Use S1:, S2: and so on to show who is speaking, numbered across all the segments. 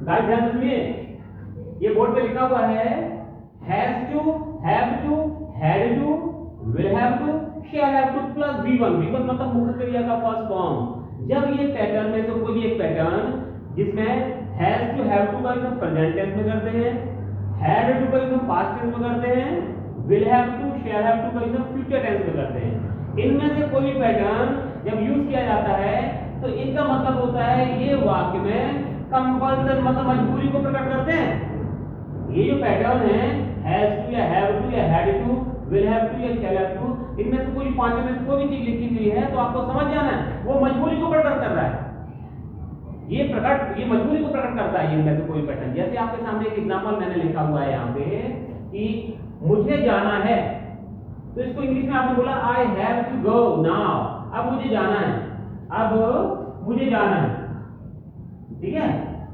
S1: Guys ध्यान से सुनिए, ये बोर्ड पे लिखा हुआ है has to, have to, had to, will have to, shall have to plus V1। V1 मतलब मुख्य क्रिया का फर्स्ट फॉर्म। जब ये पैटर्न में से कोई भी एक पैटर्न जिसमें हैज टू, हैव टू का यूज हम प्रेजेंट टेंस में करते हैं, हैड टू का यूज हम पास्ट टेंस में करते हैं, will have to, shall have to का यूज हम फ्यूचर टेंस में करते हैं। इनमें से कोई भी पैटर्न जब यूज किया जाता है तो इनका मतलब होता है ये वाक्य में कंपल्सन मतलब मजबूरी को प्रकट करते हैं। ये जो पैटर्न है हैज टू या हैव टू या had to, will have to या शैल हैव टू, इनमें से कोई पांच में से कोई भी चीज लिखी हुई है तो आपको समझ जाना है वो मजबूरी को प्रकट कर रहा है। ये मजबूरी को प्रकट करता है इनमें से कोई पैटर्न। जैसे आपके सामने एक एग्जांपल मैंने लिखा हुआ है यहाँ पे कि मुझे जाना है, तो इसको इंग्लिश में आपने बोला I have to go now. अब मुझे जाना है, अब मुझे जाना है, ठीक है।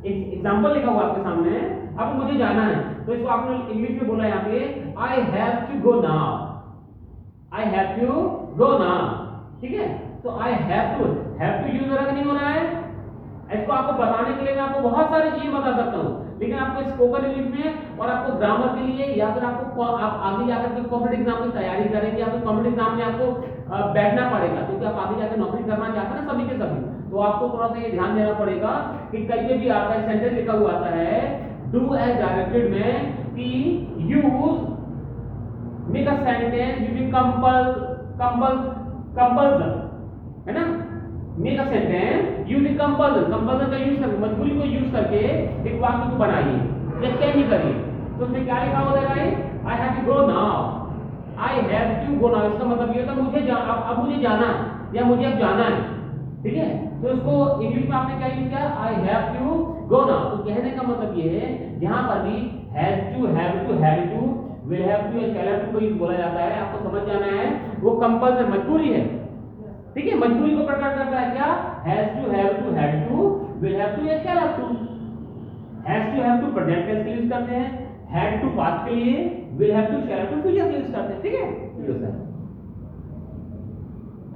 S1: एक एग्जांपल लिखा हुआ आपके सामने, अब मुझे जाना है, तो इसको आपने इंग्लिश में बोला यहाँ पे I have to go now, I have to go now, ठीक है। तो आई हैव टू यूज हो रहा नहीं हो रहा है? इसको आपको बताने के लिए मैं आपको बहुत सारी चीजें बता सकता हूँ, लेकिन आपको स्पोकन इंग्लिश में और आपको ग्रामर के लिए या फिर आपको आप आगे जाकर के कॉम्पिटिटिव एग्जाम की तैयारी करेंगे या फिर कॉम्पिटिटिव एग्जाम में आपको बैठना पड़ेगा, क्योंकि आप आगे जाकर नौकरी करना चाहते हैं ना सभी के सभी। तो आपको थोड़ा सा ये ध्यान देना पड़ेगा कि कहीं पे भी आता है सेंटेंस लिखा हुआ आता है डू एज डायरेक्टेड में कि use make a sentence using compulsion, है ना। Make a sentence using compulsion का यूज करके, मजबूरी को यूज करके एक वाक्य को बनाइए या चेंज करिए। तो उसमें क्या लिखा हो जाएगा? I have to go now, I have to go now. इसका मतलब ये होता है अब मुझे जाना है या मुझे अब जाना है, ठीक है। तो इसको इंग्लिश में आपने क्या यूज किया? I have to go now. तो कहने का मतलब ये है जहां पर भी has to, have to, had to, will have to या शैल हैव टू को यूज बोला जाता है, आपको समझ जाना है वो कंपल्सन मजबूरी है, ठीक है। मजबूरी को प्रकट करता है क्या? Has to, have to, had to, will have to या shall have to. Has to, have to present tense के लिए यूज करते हैं, हैड टू पास्ट के लिए, will have to, shall have to future के लिए यूज करते हैं, ठीक है। ये होता है।